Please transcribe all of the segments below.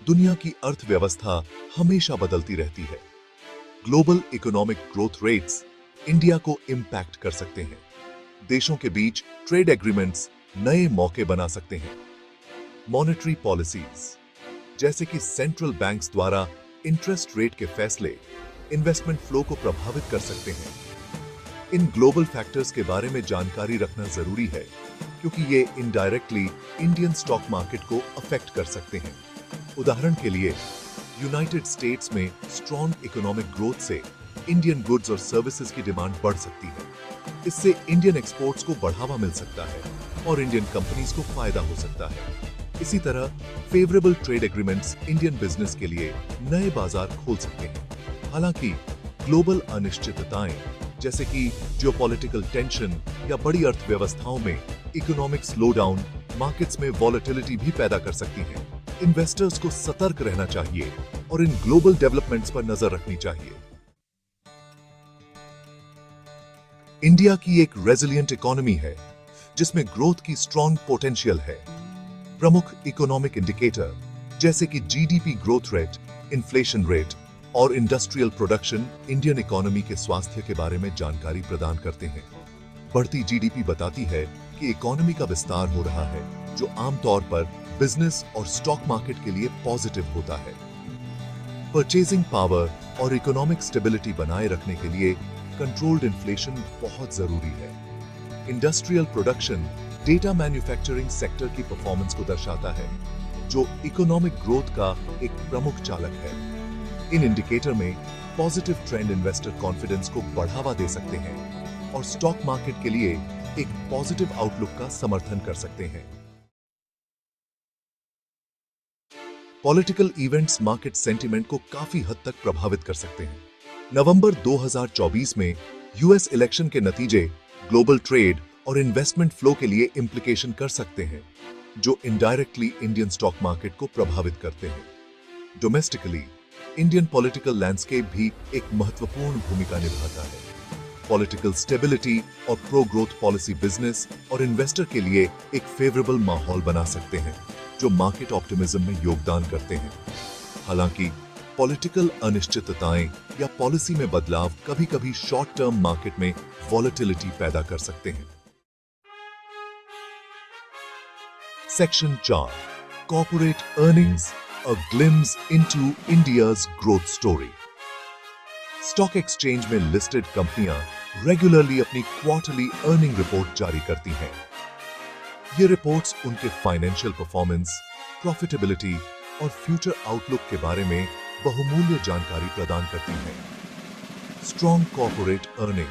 दुनिया की अर्थव्यवस्था हमेशा बदलती रहती है। Global economic growth rates India को इम्पैक्ट कर सकते हैं। देशों के बीच ट्रेड एग्रीमेंट्स नए मौके बना सकते हैं। मॉनेटरी पॉलिसीज जैसे कि सेंट्रल बैंक्स द्वारा इंटरेस्ट रेट के फैसले इन्वेस्टमेंट फ्लो को प्रभावित कर सकते हैं। इन ग्लोबल फैक्टर्स के बारे में जानकारी रखना जरूरी है क्योंकि ये इनडायरेक्टली इंडियन स्टॉक मार्केट को अफेक्ट कर सकते हैं। उदाहरण के लिए यूनाइटेड स्टेट्स में स्ट्रॉन्ग इकोनॉमिक ग्रोथ से इंडियन गुड्स और सर्विसेज की डिमांड बढ़ सकती है। इससे इंडियन एक्सपोर्ट्स को बढ़ावा मिल सकता है और इंडियन कंपनीज को फायदा हो सकता है। इसी तरह favourable trade agreements Indian business के लिए नए बाजार खोल सकते हैं। हालांकि ग्लोबल अनिश्चितताएं जैसे कि जियोपॉलिटिकल टेंशन या बड़ी अर्थव्यवस्थाओं में इकोनॉमिक स्लोडाउन मार्केट्स में वॉलेटिलिटी भी पैदा कर सकती हैं। इन्वेस्टर्स को सतर्क रहना चाहिए और इन ग्लोबल डेवलपमेंट्स पर नजर रखनी चाहिए। इंडिया की एक रेजिलिएंट इकोनॉमी है जिसमें ग्रोथ की स्ट्रॉन्ग पोटेंशियल है। प्रमुख इकोनॉमिक इंडिकेटर जैसे कि GDP growth rate, inflation rate और इंडस्ट्रियल प्रोडक्शन इंडियन इकोनॉमी के स्वास्थ्य के बारे में जानकारी प्रदान करते हैं। बढ़ती जीडीपी बताती है कि इकोनॉमी का विस्तार हो रहा है, जो आमतौर पर बिजनेस और स्टॉक मार्केट के लिए पॉजिटिव होता है। परचेजिंग पावर और इकोनॉमिक स्टेबिलिटी बनाए रखने के लिए कंट्रोल्ड इन्फ्लेशन बहुत जरूरी है। Industrial production data manufacturing sector की परफॉर्मेंस को दर्शाता है, जो इकोनॉमिक ग्रोथ का एक प्रमुख चालक है। इन इंडिकेटर में पॉजिटिव ट्रेंड इन्वेस्टर कॉन्फिडेंस को बढ़ावा दे सकते हैं और स्टॉक मार्केट के लिए एक पॉजिटिव आउटलुक का समर्थन कर सकते हैं। पॉलिटिकल इवेंट्स मार्केट सेंटिमेंट को काफी हद तक प्रभावित कर सकते हैं। नवंबर 2024 में यूएस इलेक्शन के नतीजे ग्लोबल ट्रेड और इन्वेस्टमेंट फ्लो के लिए इंप्लीकेशन कर सकते हैं, जो इनडायरेक्टली इंडियन स्टॉक मार्केट को प्रभावित करते हैं। डोमेस्टिकली इंडियन पॉलिटिकल लैंडस्केप भी एक महत्वपूर्ण भूमिका निभाता है। पॉलिटिकल स्टेबिलिटी और प्रो ग्रोथ पॉलिसी बिजनेस और इन्वेस्टर के लिए एक फेवरेबल माहौल बना सकते हैं, जो मार्केट ऑप्टिमिज्म में योगदान करते हैं। हालांकि पॉलिटिकल अनिश्चितताएं या पॉलिसी में बदलाव कभी-कभी शॉर्ट टर्म मार्केट में वॉलेटिलिटी पैदा कर सकते हैं। Section 4 corporate earnings, a glimpse into India's growth story. Stock exchange में लिस्टेड कंपनियां रेगुलरली अपनी क्वार्टरली अर्निंग रिपोर्ट जारी करती हैं। ये रिपोर्ट्स उनके फाइनेंशियल परफॉर्मेंस, प्रॉफिटेबिलिटी और फ्यूचर आउटलुक के बारे में बहुमूल्य जानकारी प्रदान करती हैं। स्ट्रॉन्ग कॉर्पोरेट अर्निंग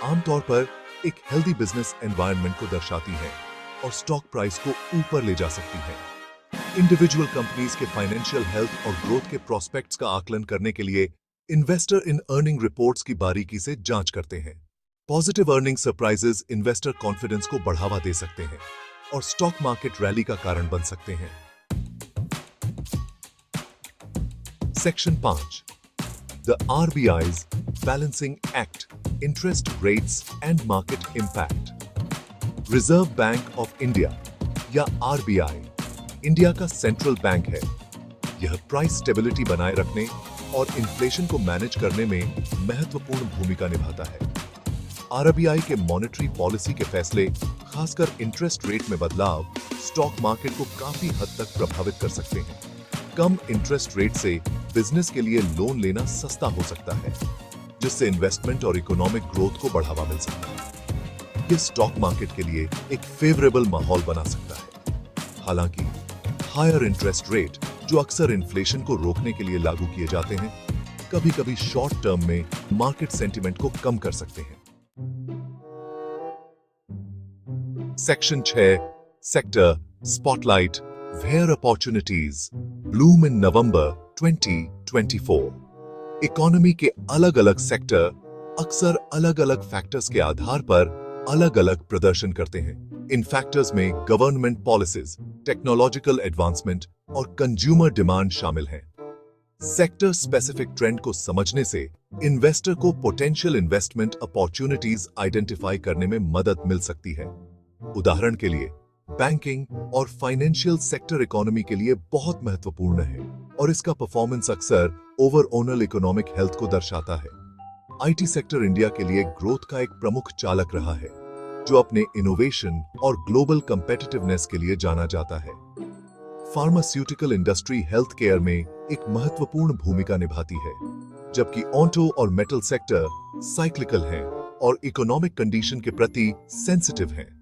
आमतौर पर एक हेल्दी बिजनेस एनवायरनमेंट को दर्शाती है और स्टॉक प्राइस को ऊपर ले जा सकती है। इंडिविजुअल कंपनीज के फाइनेंशियल हेल्थ और ग्रोथ के प्रोस्पेक्ट्स का आकलन करने के लिए इन्वेस्टर इन अर्निंग रिपोर्ट्स की बारीकी से जांच करते हैं। Positive earning surprises investor confidence को बढ़ावा दे सकते हैं और स्टॉक मार्केट रैली का कारण बन सकते हैं। Section 5 the RBI's balancing act, interest rates and market impact. Reserve bank of India या RBI इंडिया का सेंट्रल बैंक है। यह प्राइस स्टेबिलिटी बनाए रखने और इन्फ्लेशन को मैनेज करने में महत्वपूर्ण भूमिका निभाता है। RBI के मॉनेटरी पॉलिसी के फैसले, खासकर इंटरेस्ट रेट में बदलाव, स्टॉक मार्केट को काफी हद तक प्रभावित कर सकते हैं। कम इंटरेस्ट रेट से बिजनेस के लिए लोन लेना सस्ता हो सकता है, जिससे इन्वेस्टमेंट और इकोनॉमिक ग्रोथ को बढ़ावा मिल सकता है। यह स्टॉक मार्केट के लिए एक फेवरेबल माहौल बना सकता है। हालांकि हायर इंटरेस्ट रेट, जो अक्सर इन्फ्लेशन को रोकने के लिए लागू किए जाते हैं, कभी-कभी शॉर्ट टर्म में मार्केट सेंटिमेंट को कम कर सकते हैं। Section 6 sector spotlight, where opportunities bloom in November 2024। Economy के अलग-अलग सेक्टर अक्सर अलग-अलग फैक्टर्स के आधार पर अलग-अलग प्रदर्शन करते हैं। इन फैक्टर्स में गवर्नमेंट पॉलिसीज, टेक्नोलॉजिकल एडवांसमेंट और कंज्यूमर डिमांड शामिल हैं। सेक्टर स्पेसिफिक ट्रेंड को समझने से इन्वेस्टर को पोटेंशियल इन्वेस्टमेंट अपॉर्चुनिटीज आइडेंटिफाई करने में मदद मिल सकती है। उदाहरण के लिए बैंकिंग और फाइनेंशियल सेक्टर इकोनॉमी के लिए बहुत महत्वपूर्ण है और इसका परफॉर्मेंस अक्सर ओवरऑल इकोनॉमिक हेल्थ को दर्शाता है। आईटी सेक्टर इंडिया के लिए ग्रोथ का एक प्रमुख चालक रहा है, जो अपने इनोवेशन और ग्लोबल कंपेटिटिवनेस के लिए जाना जाता है। फार्मास्यूटिकल इंडस्ट्री हेल्थ केयर में एक महत्वपूर्ण भूमिका निभाती है, जबकि ऑटो और मेटल सेक्टर साइक्लिकल हैं और इकोनॉमिक कंडीशन के प्रति सेंसिटिव हैं।